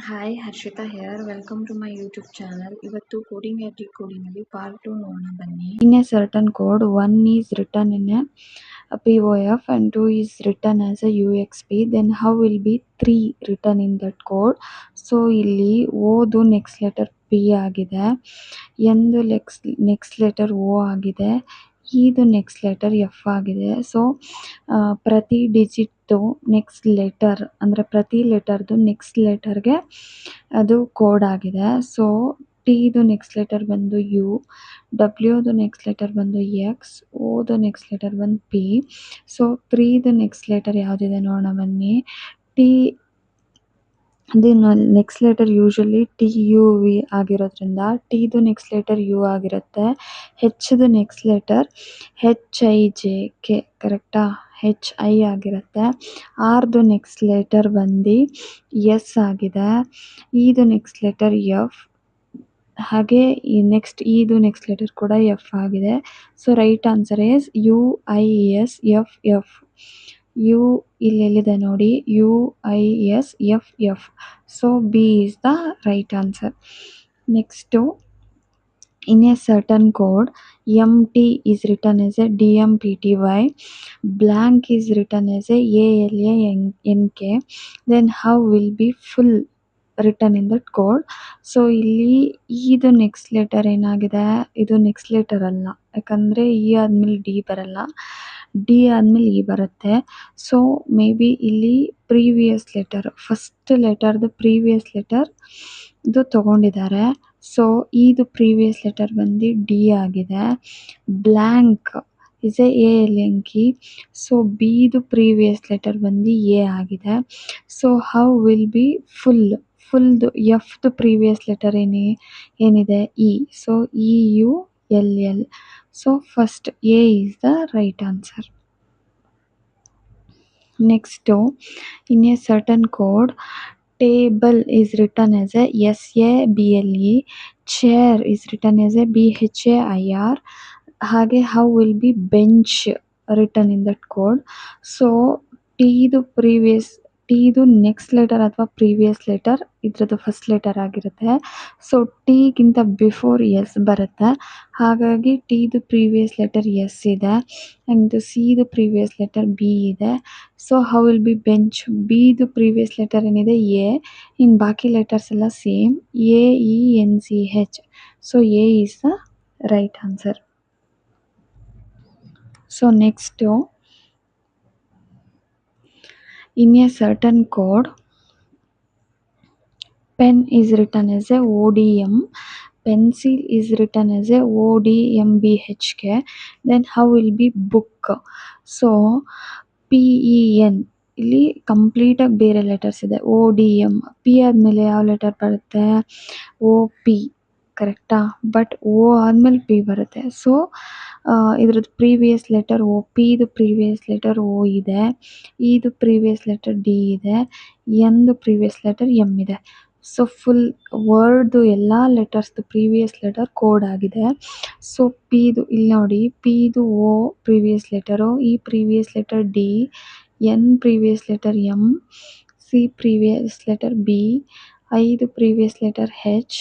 Hi Harshita here welcome to my YouTube channel. ಇವತ್ತು coding and ಡಿಕೋಡಿಂಗಲ್ಲಿ part 2 ನೋಡೋಣ ಬನ್ನಿ. In a certain code, 1 is written in a POF and 2 is written as a UXP. Then how will be 3 written in that code? So ಇಲ್ಲಿ ಓದು next letter P ಆಗಿದೆ, ಎಂದು next letter O ಆಗಿದೆ, ಇದು next letter F ಆಗಿದೆ. So ಪ್ರತಿ ಡಿಜಿಟ್ದು next letter ಅಂದರೆ ಪ್ರತಿ ಲೆಟರ್ದು ನೆಕ್ಸ್ಟ್ ಲೆಟರ್ಗೆ ಅದು ಕೋಡ್ ಆಗಿದೆ. ಸೊ ಟಿದು ನೆಕ್ಸ್ಟ್ ಲೆಟರ್ ಬಂದು ಯು, ಡಬ್ಲ್ಯೂದು ನೆಕ್ಸ್ಟ್ ಲೆಟರ್ ಬಂದು ಎಕ್ಸ್, ಓದು ನೆಕ್ಸ್ಟ್ ಲೆಟರ್ ಬಂದು ಪಿ. ಸೊ 3ದು ನೆಕ್ಸ್ಟ್ ಲೆಟರ್ ಯಾವುದಿದೆ ನೋಡೋಣ ಬನ್ನಿ. ಟಿ ಅದು next letter usually T U V ಆಗಿರೋದ್ರಿಂದ ಟಿದು ನೆಕ್ಸ್ಟ್ ಲೆಟರ್ ಯು ಆಗಿರುತ್ತೆ. ಹೆಚ್ದು next letter H I J K, ಕರೆಕ್ಟಾ? ಹೆಚ್ ಐ ಆಗಿರುತ್ತೆ. ಆರ್ದು ನೆಕ್ಸ್ಟ್ ಲೆಟರ್ ಬಂದು ಎಸ್ ಆಗಿದೆ. ಇದು ನೆಕ್ಸ್ಟ್ ಲೆಟರ್ ಎಫ್, ಹಾಗೆ ಈ ಇದು ನೆಕ್ಸ್ಟ್ ಲೆಟರ್ ಕೂಡ ಎಫ್ ಆಗಿದೆ. So right answer is U I S F F. U ಇಲ್ಲೆಲ್ಲಿದೆ ನೋಡಿ, U I S F F. So B is the right answer. Next, in a certain code, MT is written as a DMPTY, blank is written as a ALANK, then how will be full written in that code? So ಇಲ್ಲಿ ಇದು next letter ಏನಾಗಿದೆ, ಇದು next letter ಅಲ್ಲ, ಯಾಕಂದರೆ E ಆದಮೇಲೆ D ಬರಲ್ಲ, D ಆದಮೇಲೆ E ಬರುತ್ತೆ. ಸೊ ಮೇ ಬಿ ಇಲ್ಲಿ ಪ್ರೀವಿಯಸ್ ಲೆಟರ್, ಫಸ್ಟ್ ಲೆಟರ್ದು ಪ್ರೀವಿಯಸ್ ಲೆಟರ್ ಇದು ತೊಗೊಂಡಿದ್ದಾರೆ. ಸೊ ಇದು ಪ್ರೀವಿಯಸ್ ಲೆಟರ್ ಬಂದು ಡಿ ಆಗಿದೆ. Blank is A L N K. So ಬಿದು ಪ್ರೀವಿಯಸ್ ಲೆಟರ್ ಬಂದು ಎ ಆಗಿದೆ. ಸೊ ಹೌ ವಿಲ್ ಬಿ ಫುಲ್ದು ಎಫ್ದು ಪ್ರೀವಿಯಸ್ ಲೆಟರ್ ಏನಿದೆ E. So E U L L. So first A is the right answer. Next, in a certain code, table is written as a SABLE, chair is written as a BHAIR, ಹಾಗೆ how will be bench written in that code? So ಟಿದು next letter ಅಥವಾ previous letter ಇದ್ರದ್ದು first letter ಆಗಿರುತ್ತೆ. So ಟಿಗಿಂತ before S ಬರುತ್ತೆ, ಹಾಗಾಗಿ ಟಿದು previous letter S ಇದೆ ಆ್ಯಂಡ್ ಸಿದು ಪ್ರೀವಿಯಸ್ ಲೆಟರ್ ಬಿ ಇದೆ. So how will be bench? ಬಿದು ಪ್ರೀವಿಯಸ್ ಲೆಟರ್ ಏನಿದೆ ಎ, ಇನ್ನು ಬಾಕಿ ಲೆಟರ್ಸ್ ಎಲ್ಲ same, AENCH. So A is the right answer. So next, in a certain code, pen is written as a ODM, pencil is written as a ODMBHK, then how will be book? So PEN ಇಲ್ಲಿ ಕಂಪ್ಲೀಟಾಗಿ ಬೇರೆ letters ಇದೆ. ODM, P ಆದಮೇಲೆ ಯಾವ letter ಬರುತ್ತೆ? OP, ಕರೆಕ್ಟಾ? But ಓ ಆದಮೇಲೆ P ಬರುತ್ತೆ. ಸೊ ಇದ್ರದ್ದು ಪ್ರೀವಿಯಸ್ ಲೆಟರ್ ಓ, ಪಿದು ಪ್ರೀವಿಯಸ್ ಲೆಟರ್ ಓ ಇದೆ, ಇದು ಪ್ರೀವಿಯಸ್ ಲೆಟರ್ ಡಿ ಇದೆ, ಎಂದು ಪ್ರೀವಿಯಸ್ ಲೆಟರ್ ಎಮ್ ಇದೆ. ಸೊ ಫುಲ್ ವರ್ಡ್ದು ಎಲ್ಲ ಲೆಟರ್ಸ್ದು ಪ್ರೀವಿಯಸ್ ಲೆಟರ್ ಕೋಡ್ ಆಗಿದೆ. ಸೊ ಪಿದು ಇಲ್ಲಿ ನೋಡಿ, ಪಿದು O previous letter, E previous letter D, N previous letter M, C previous letter B, ಐದು ಪ್ರೀವಿಯಸ್ ಲೆಟರ್ ಹೆಚ್,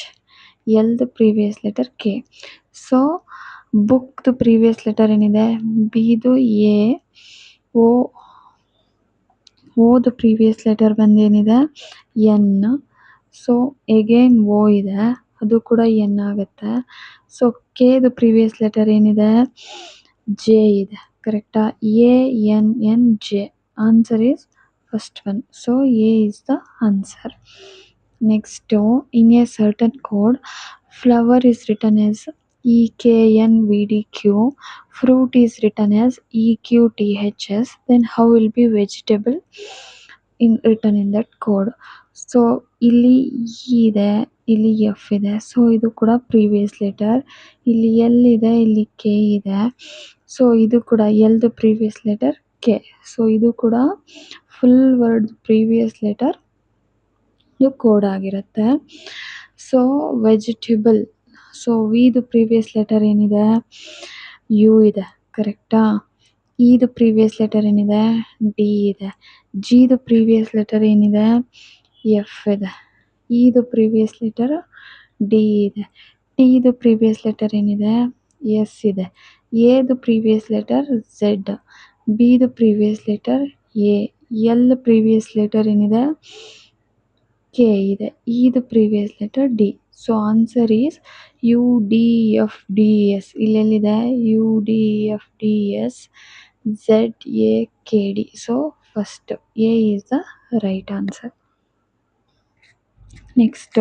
ಎಲ್ದು ಪ್ರೀವಿಯಸ್ ಲೆಟರ್ ಕೆ. ಸೊ ಬುಕ್ದು ಪ್ರೀವಿಯಸ್ ಲೆಟರ್ ಏನಿದೆ? ಬಿದು ಎ, ಓದು previous letter ಬಂದೇನಿದೆ? N. So again ಓ ಇದೆ, ಅದು ಕೂಡ ಎನ್ ಆಗುತ್ತೆ. ಸೊ ಕೆದು ಪ್ರೀವಿಯಸ್ ಲೆಟರ್ ಏನಿದೆ? ಜೆ ಇದೆ, ಕರೆಕ್ಟಾ? ANNJ. Answer is first one. So A is the answer. Next, in a certain code, flower is written as EKNVDQ, fruit is written as EQTHS, then how will be vegetable written in that code? So ಇಲ್ಲಿ E ಇದೆ, ಇಲ್ಲಿ F ಇದೆ, so ಇದು ಕೂಡ previous letter, ಇಲ್ಲಿ L ಇದೆ, ಇಲ್ಲಿ K ಇದೆ. ಸೊ ಇದು ಕೂಡ ಎಲ್ದು ಪ್ರೀವಿಯಸ್ ಲೆಟರ್ ಕೆ. ಸೊ ಇದು ಕೂಡ ಫುಲ್ ವರ್ಡ್ ಪ್ರೀವಿಯಸ್ ಲೆಟರ್ ಇದು ಕೋಡ್ ಆಗಿರುತ್ತೆ. ಸೊ ವೆಜಿಟೇಬಲ್, ಸೊ ವಿದು ಪ್ರೀವಿಯಸ್ ಲೆಟರ್ ಏನಿದೆ? ಯು ಇದೆ, ಕರೆಕ್ಟಾ? ಇದು ಪ್ರೀವಿಯಸ್ ಲೆಟರ್ ಏನಿದೆ? ಡಿ ಇದೆ. ಜಿದು ಪ್ರೀವಿಯಸ್ ಲೆಟರ್ ಏನಿದೆ? ಎಫ್ ಇದೆ. ಇದು ಪ್ರೀವಿಯಸ್ ಲೆಟರ್ ಡಿ ಇದೆ. ಟಿದು ಪ್ರೀವಿಯಸ್ ಲೆಟರ್ ಏನಿದೆ? ಎಸ್ ಇದೆ. ಎದು ಪ್ರೀವಿಯಸ್ ಲೆಟರ್ ಝೆಡ್. ಬಿದು previous letter A. L previous letter ಏನಿದೆ? ಕೆ ಇದೆ. ಇದು previous letter D. So answer is U D F D S. ಇಲ್ಲೆಲ್ಲಿದೆ? U D F D S Z A K D. So first A is the right answer. Next,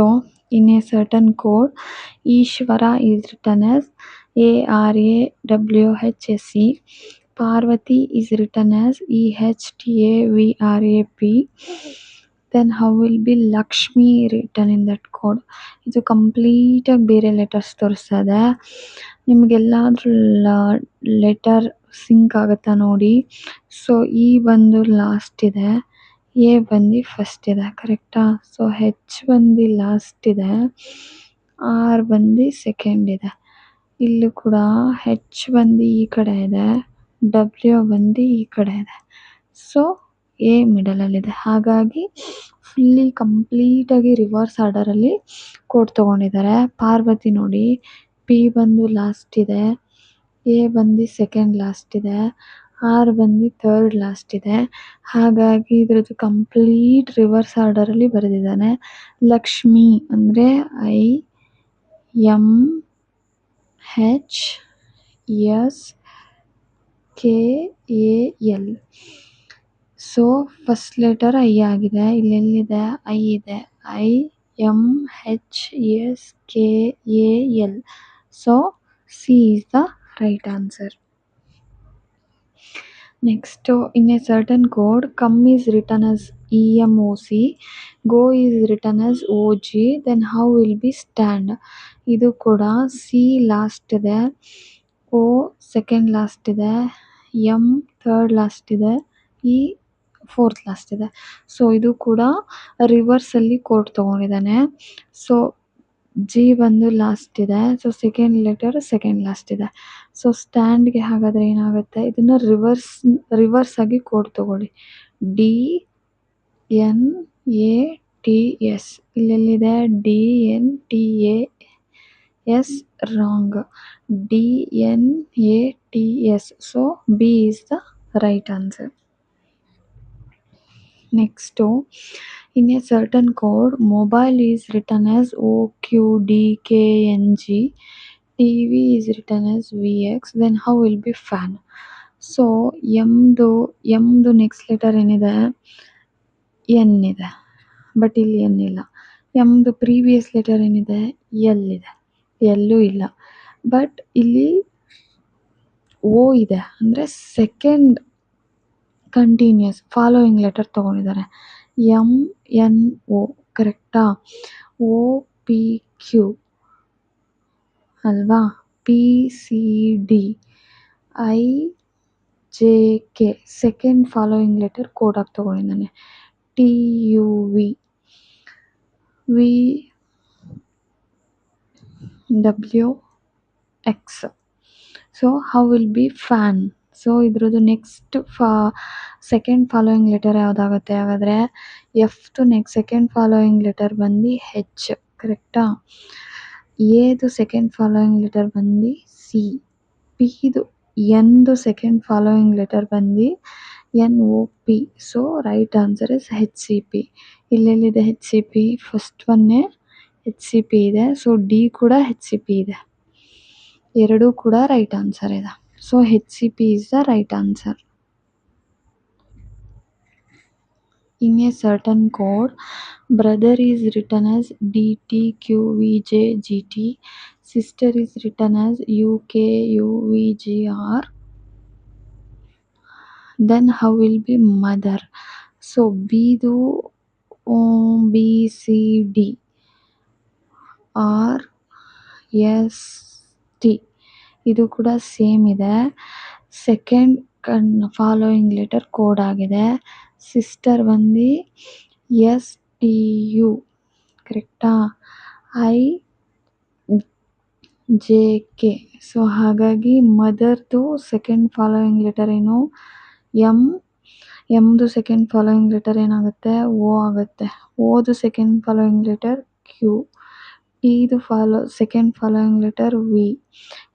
in a certain code, Ishvara is written as ARAWHSE. Parvati is written as EHTAVRAP. Then how will be Lakshmi written in that code? ಇದು complete ಆಗಿ ಬೇರೆ letters ತೋರಿಸ್ತದೆ. ನಿಮಗೆಲ್ಲಾದ್ರೂ letter sync ಆಗುತ್ತಾ ನೋಡಿ. So ಈ ಒಂದು last ಇದೆ, A ಬಂದು ಫಸ್ಟ್ ಇದೆ, ಕರೆಕ್ಟಾ? ಸೊ ಹೆಚ್ ಬಂದು ಲಾಸ್ಟ್ ಇದೆ, ಆರ್ ಬಂದು ಸೆಕೆಂಡ್ ಇದೆ. ಇಲ್ಲೂ ಕೂಡ ಹೆಚ್ ಬಂದು ಈ ಕಡೆ ಇದೆ, ಡಬ್ಲ್ಯೂ ಬಂದು ಈ ಕಡೆ ಇದೆ. ಸೊ ಎ ಮಿಡಲಲ್ಲಿದೆ. ಹಾಗಾಗಿ ಫುಲ್ಲಿ ಕಂಪ್ಲೀಟಾಗಿ ರಿವರ್ಸ್ ಆರ್ಡರಲ್ಲಿ ಕೋಡ್ ತೊಗೊಂಡಿದ್ದಾರೆ. ಪಾರ್ವತಿ ನೋಡಿ, ಪಿ ಬಂದು ಲಾಸ್ಟ್ ಇದೆ, ಎ ಬಂದು ಸೆಕೆಂಡ್ ಲಾಸ್ಟ್ ಇದೆ, ಆರ್ ಬಂದು ಥರ್ಡ್ ಲಾಸ್ಟ್ ಇದೆ. ಹಾಗಾಗಿ ಇದ್ರದ್ದು ಕಂಪ್ಲೀಟ್ ರಿವರ್ಸ್ ಆರ್ಡರಲ್ಲಿ ಬರೆದಿದ್ದಾನೆ. ಲಕ್ಷ್ಮಿ ಅಂದರೆ IMHSKAL. So first letter I ಆಗಿದೆ. ಇಲ್ಲೆಲ್ಲಿದೆ? ಐ ಇದೆ. IMHSKAL. So C is the right answer. Next, in a certain code, come is written as EMOC, go is written as OG, then how will be stand? ಇದು ಕೂಡ C last ಇದೆ, ಓ second last ಇದೆ, M third last ಇದೆ, E fourth last ಇದೆ. So ಇದು ಕೂಡ ರಿವರ್ಸಲ್ಲಿ code ತೊಗೊಂಡಿದ್ದಾನೆ. So G ಬಂದು last ಇದೆ, so second letter second last ಇದೆ. ಸೊ ಸ್ಟ್ಯಾಂಡ್ಗೆ ಹಾಗಾದರೆ ಏನಾಗುತ್ತೆ? ಇದನ್ನು ರಿವರ್ಸ್ ಆಗಿ ಕೋಡ್ ತೊಗೊಳ್ಳಿ. DNATS. ಇಲ್ಲೆಲ್ಲಿದೆ? DNTAS wrong. DNATS. So B is the right answer. Next, in a certain code, mobile is written as OQDKNG, TV is written as VX, then how will be fan? So ಎಮ್ದು next letter ಏನಿದೆ? N ಇದೆ, but ಇಲ್ಲಿ N ಇಲ್ಲ. ಎಮ್ದು previous letter ಏನಿದೆ? L ಇದೆ, ಎಲ್ಲೂ ಇಲ್ಲ. ಬಟ್ ಇಲ್ಲಿ ಓ ಇದೆ, ಅಂದರೆ ಸೆಕೆಂಡ್ ಕಂಟಿನ್ಯೂಸ್ ಫಾಲೋಯಿಂಗ್ ಲೆಟರ್ ತೊಗೊಂಡಿದ್ದಾರೆ. MNO, ಕರೆಕ್ಟಾ? OPQ ಅಲ್ವಾ? PCD, IJK second following letter code ಆಗಿ ತೊಗೊಂಡಿದ್ದಾನೆ. TUV, VWX. So how will be fan? So ಇದ್ರದ್ದು ನೆಕ್ಸ್ಟ್ ಸೆಕೆಂಡ್ ಫಾಲೋಯಿಂಗ್ ಲೆಟರ್ ಯಾವುದಾಗುತ್ತೆ? ಹಾಗಾದರೆ ಎಫ್ದು ಸೆಕೆಂಡ್ ಫಾಲೋಯಿಂಗ್ ಲೆಟರ್ ಬಂದು ಹೆಚ್, ಕರೆಕ್ಟಾ? ಎದು ಸೆಕೆಂಡ್ ಫಾಲೋಯಿಂಗ್ ಲೆಟರ್ ಬಂದು ಸಿ. ಪಿದು ಎನ್ದು ಸೆಕೆಂಡ್ ಫಾಲೋಯಿಂಗ್ ಲೆಟರ್ ಬಂದು NOP. So right answer is HCP. ಇಲ್ಲೆಲ್ಲಿದೆ HCP? ಫಸ್ಟ್ ಒನ್ನೇ HCP ಇದೆ. ಸೊ ಡಿ ಕೂಡ HCP ಇದೆ. ಎರಡೂ ಕೂಡ ರೈಟ್ ಆನ್ಸರ್ ಇದೆ. So HCP is the right answer. In a certain code, brother is written as DTQVJGT, sister is written as UKUVGR, then how will be mother? So Bದು BCD, RST. ಇದು ಕೂಡ same ಇದೆ. Second following letter code ಆಗಿದೆ. Sister ಬಂದು STU, ಕರೆಕ್ಟಾ? IJK. So ಹಾಗಾಗಿ ಮದರ್ದು second following letter ಏನು? ಎಮ್ದು second following letter ಏನಾಗುತ್ತೆ O ಆಗುತ್ತೆ. ಓದು ಸೆಕೆಂಡ್ ಫಾಲೋಯಿಂಗ್ ಲೆಟರ್ ಕ್ಯೂ. ಟಿದು ಸೆಕೆಂಡ್ ಫಾಲೋಯಿಂಗ್ ಲೆಟರ್ ವಿ.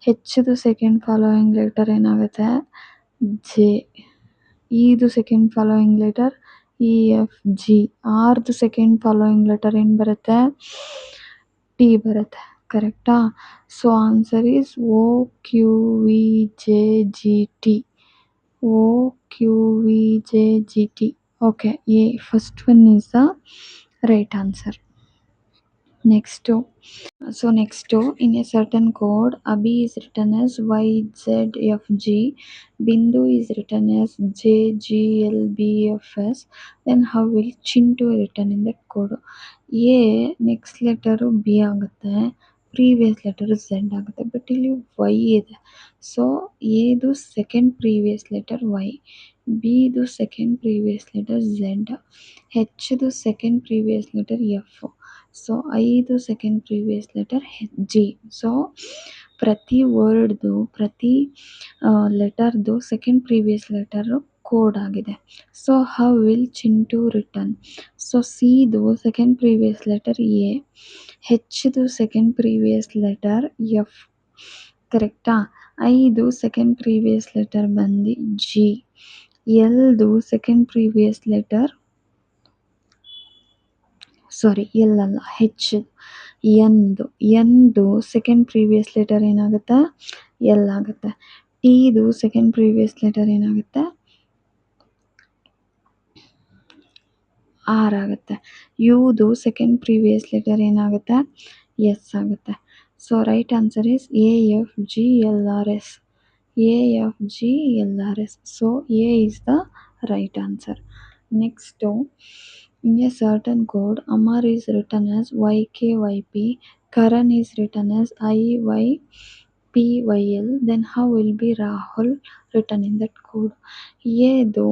ಹೆಚ್ದು ಸೆಕೆಂಡ್ ಫಾಲೋಯಿಂಗ್ ಲೆಟರ್ ಏನಾಗುತ್ತೆ ಜೆ. ಇದು second following letter E F G. ಆರ್ದು ಸೆಕೆಂಡ್ ಫಾಲೋಯಿಂಗ್ ಲೆಟರ್ ಏನು ಬರುತ್ತೆ ಟಿ ಬರುತ್ತೆ. ಕರೆಕ್ಟಾ? So answer is O Q V J G T. O Q V J G T. Okay, A first one is the right answer. Next in a certain code, Abhi is written as YZFG, Bindu is written as JGLBFS. Then how will Chintu written in that code? A next letter B ಆಗುತ್ತೆ, previous letter Z ಆಗುತ್ತೆ, but ಇಲ್ಲಿ Y ಇದೆ. So ಎದು second previous letter Y, ಬಿದು second previous letter Z, ಹೆಚ್ದು second previous letter F, so ಐದು second previous letter G. So ಪ್ರತಿ ವರ್ಡ್ದು ಪ್ರತಿ ಲೆಟರ್ದು ಸೆಕೆಂಡ್ ಪ್ರೀವಿಯಸ್ ಲೆಟರ್ ಕೋಡ್ ಆಗಿದೆ. So how will Chintu return? So ಸಿದು ಸೆಕೆಂಡ್ ಪ್ರೀವಿಯಸ್ ಲೆಟರ್ ಎ, ಹೆಚ್ದು ಸೆಕೆಂಡ್ ಪ್ರೀವಿಯಸ್ ಲೆಟರ್ ಎಫ್. ಕರೆಕ್ಟಾ? ಐದು ಸೆಕೆಂಡ್ ಪ್ರೀವಿಯಸ್ ಲೆಟರ್ ಬಂದು ಜಿ. ಎಲ್ದು ಸೆಕೆಂಡ್ ಪ್ರೀವಿಯಸ್ ಲೆಟರ್ ಎಲ್ ಅಲ್ಲ, ಹೆಚ್. ಎನ್ದು ಸೆಕೆಂಡ್ ಪ್ರೀವಿಯಸ್ ಲೆಟರ್ ಏನಾಗುತ್ತೆ ಎಲ್ ಆಗುತ್ತೆ. ಟಿದು ಸೆಕೆಂಡ್ ಪ್ರೀವಿಯಸ್ ಲೆಟರ್ ಏನಾಗುತ್ತೆ ಆರ್ ಆಗುತ್ತೆ. ಯುದು ಸೆಕೆಂಡ್ ಪ್ರೀವಿಯಸ್ ಲೆಟರ್ ಏನಾಗುತ್ತೆ ಎಸ್ ಆಗುತ್ತೆ. So right answer is A F G L R S. A F G L R S. So A is the right answer. Next, in a certain code, Amar is written as YKYP, Karan is written as IYPYL. Then how will be Rahul written in that code? Edu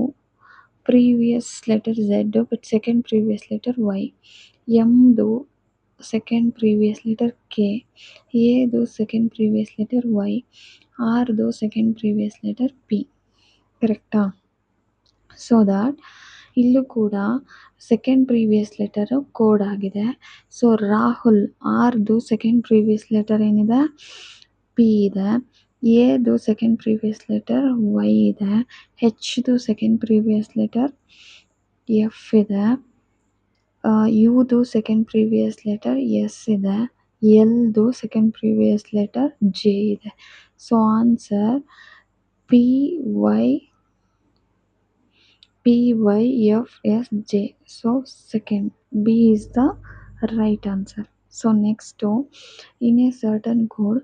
previous letter Z, but second previous letter Y. Mdu second previous letter K. Edu second previous letter Y. Rdu second previous letter P. Correcta? So that ಇಲ್ಲೂ ಕೂಡ second previous letter code ಆಗಿದೆ. So Rahul ಆರ್ದು second previous letter ಏನಿದೆ P ಇದೆ. ಎದು second previous letter Y ಇದೆ. ಹೆಚ್ದು second previous letter F ಇದೆ. ಯುದು ಸೆಕೆಂಡ್ ಪ್ರೀವಿಯಸ್ ಲೆಟರ್ ಎಸ್ ಇದೆ. ಎಲ್ದು ಸೆಕೆಂಡ್ ಪ್ರೀವಿಯಸ್ ಲೆಟರ್ ಜೆ ಇದೆ. So answer P Y PYFSJ. So second B is the right answer. So next, in a certain code,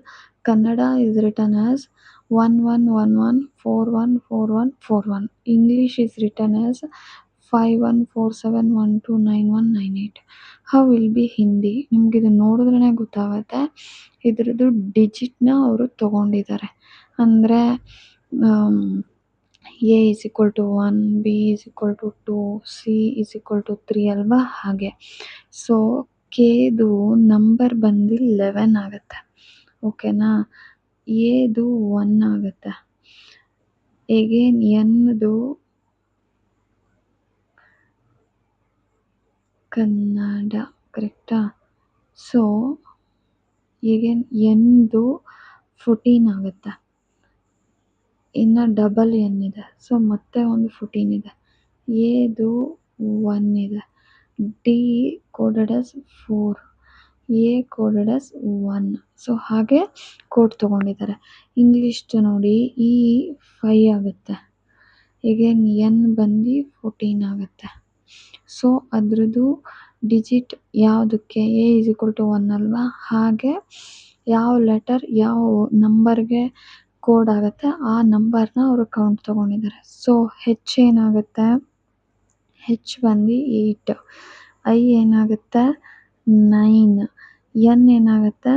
Kannada is written as 1111414141. English is written as 5147129198. How will be Hindi? ನಿಮ್ಗೆ ಇದು ನೋಡಿದ್ರೇ ಗೊತ್ತಾಗುತ್ತೆ ಇದ್ರದ್ದು ಡಿಜಿಟ್ನ ಅವರು ತಗೊಂಡಿದ್ದಾರೆ. ಅಂದರೆ A is equal to 1, B is equal to 2, C is equal to 3 ಅಲ್ವಾ? ಹಾಗೆ. So ಕೆದು number ಬಂದು 11 ಆಗುತ್ತೆ. ಓಕೆನಾ? ಎದು 1 ಆಗುತ್ತೆ. ಎಗೇನ್ ಎನ್ದು ಕನ್ನಡ. ಕರೆಕ್ಟಾ? ಸೊ ಎಗೇನ್ ಎನ್ದು 14 ಆಗುತ್ತೆ. ಇನ್ನು ಡಬಲ್ ಎನ್ ಇದೆ. ಸೊ ಮತ್ತೆ ಒಂದು 14 ಇದೆ. ಎದು 1 ಇದೆ. D coded as 4, A coded as 1. So ಹಾಗೆ ಕೋಡ್ ತೊಗೊಂಡಿದ್ದಾರೆ. ಇಂಗ್ಲೀಷ್ದು ನೋಡಿ ಇ 5 ಆಗುತ್ತೆ. ಎಗೇನ್ ಎನ್ ಬಂದು 14 ಆಗುತ್ತೆ. ಸೊ ಅದರದ್ದು ಡಿಜಿಟ್ ಯಾವುದಕ್ಕೆ ಎ ಈಸ್ ಈಕ್ವಲ್ ಟು 1 ಅಲ್ವಾ? ಹಾಗೆ ಯಾವ ಲೆಟರ್ ಯಾವ ನಂಬರ್ಗೆ ಕೋಡ್ ಆಗುತ್ತೆ ಆ ನಂಬರ್ನ ಅವರು ಕೌಂಟ್ ತೊಗೊಂಡಿದ್ದಾರೆ. ಸೊ ಹೆಚ್ ಏನಾಗುತ್ತೆ, ಹೆಚ್ ಬಂದು 8, ಐ ಏನಾಗುತ್ತೆ 9, ಎನ್ ಏನಾಗುತ್ತೆ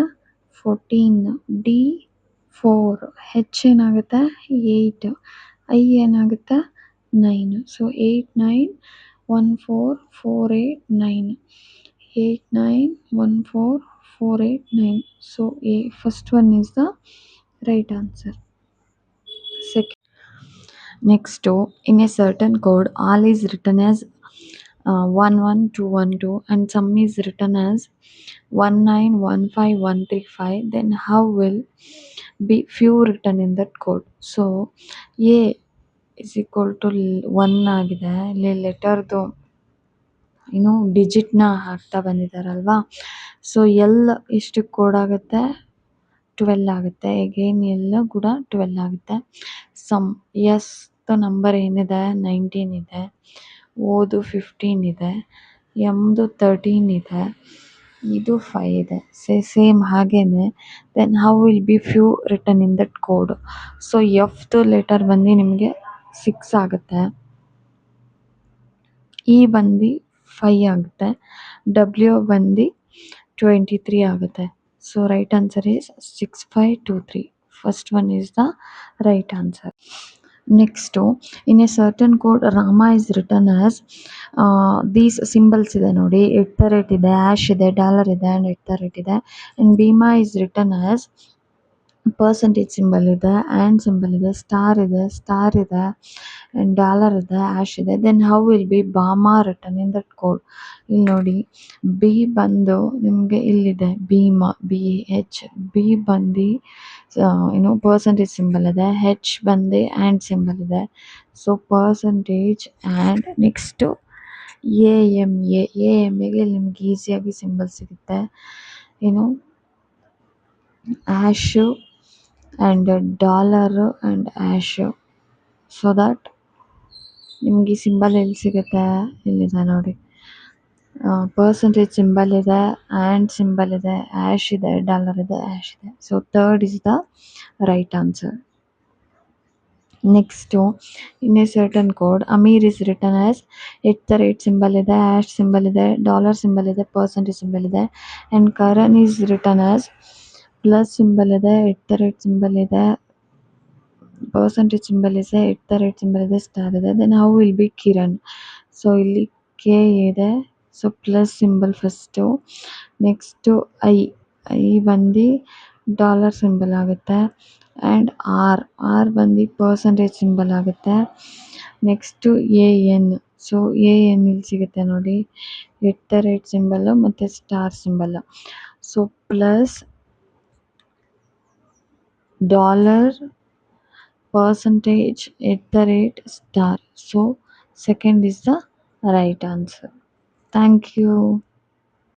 14, ಡಿ 4, ಹೆಚ್ ಏನಾಗುತ್ತೆ 8, ಐ ಏನಾಗುತ್ತೆ 9. So 8 9 1 4 4 8 9, 8 9 1 4 4 8 9. So first one is the right answer. Next to, in a certain code, all is written as 11212 and sum is written as 1915135, then how will be few written in that code? So A is equal to 1 ಆಗಿದೆ. ಇಲ್ಲಿ ಲೆಟರ್ದು ಡಿಜಿಟ್ನ ಹಾಕ್ತಾ ಬಂದಿದ್ದಾರಲ್ವಾ. So L ಎಷ್ಟು code ಆಗುತ್ತೆ? 12 ಆಗುತ್ತೆ. Again ಎಲ್ಲ ಕೂಡ 12 ಆಗುತ್ತೆ. Some S number ಏನಿದೆ 19 ಇದೆ. ಓದು 15 ಇದೆ. ಎಮ್ದು 13 ಇದೆ. ಇದು 5 ಇದೆ. ಸೇಮ್ ಹಾಗೇನೆ. Then how will be few return in that code? So ಎಫ್ದು ಲೆಟರ್ ಬಂದು ನಿಮಗೆ 6 ಆಗುತ್ತೆ. ಇ ಬಂದು 5 ಆಗುತ್ತೆ. ಡಬ್ಲ್ಯೂ ಬಂದು 23 ಆಗುತ್ತೆ. So right answer is 6523. First one is the right answer. Next, in a certain code, Rama is written as these symbols ಇದೆ ನೋಡಿ, @ ಇದೆ, ಇದೆ, ಇದೆ and @ ಇದೆ. And Bhima is written as percentage symbol ಇದೆ, and symbol ಇದೆ, star ಇದೆ and dollar ಇದೆ, ಇದೆ. Then how will be Bama written in that code? ಇಲ್ಲಿ ನೋಡಿ, ಬಿ ಬಂದು ನಿಮಗೆ ಇಲ್ಲಿದೆ ಭೀಮಾ, BH. ಬಿ ಬಂದು ಪರ್ಸೆಂಟೇಜ್ ಸಿಂಬಲ್ ಇದೆ. ಹೆಚ್ ಬಂದು ಆ್ಯಂಡ್ ಸಿಂಬಲ್ ಇದೆ. ಸೊ ಪರ್ಸೆಂಟೇಜ್ ಆ್ಯಂಡ್ ನೆಕ್ಸ್ಟು ಎಮ್ಗೆ ನಿಮ್ಗೆ ಈಸಿಯಾಗಿ ಸಿಂಬಲ್ ಸಿಗುತ್ತೆ. Hash and dollar and hash. So that ನಿಮ್ಗೆ ಈ ಸಿಂಬಲ್ ಎಲ್ಲಿ ಸಿಗುತ್ತೆ? ಇಲ್ಲಿದೆ ನೋಡಿ, ಪರ್ಸೆಂಟೇಜ್ ಸಿಂಬಲ್ ಇದೆ, ಆ್ಯಂಡ್ ಸಿಂಬಲ್ ಇದೆ, ಆ್ಯಶ್ ಇದೆ, ಡಾಲರ್ ಇದೆ, ಆ್ಯಶ್ ಇದೆ. So third is the right answer. Next, in a certain code, Aamir is return as @ symbol ಇದೆ, ಆ್ಯಶ್ ಸಿಂಬಲ್ ಇದೆ, ಡಾಲರ್ ಸಿಂಬಲ್ ಇದೆ, ಪರ್ಸೆಂಟೇಜ್ ಸಿಂಬಲ್ ಇದೆ. And Karan is return as plus symbol ಇದೆ, @ symbol ಇದೆ, percentage symbol ಇದೆ, @ symbol ಇದೆ, star ಇದೆ. Then how will be Kiran? So ಇಲ್ಲಿ ಕೆ ಇದೆ. So plus symbol first. Next I ಬಂದು ಡಾಲರ್ ಸಿಂಬಲ್ ಆಗುತ್ತೆ. ಆ್ಯಂಡ್ ಆರ್ ಬಂದು ಪರ್ಸೆಂಟೇಜ್ ಸಿಂಬಲ್ ಆಗುತ್ತೆ. Next N. ಸೊ ಎನ್ ಇಲ್ಲಿ ಸಿಗುತ್ತೆ ನೋಡಿ, @ ಸಿಂಬಲ್ಲು ಮತ್ತು star symbol. So plus dollar, percentage, @ star. So second is the right answer. Thank you.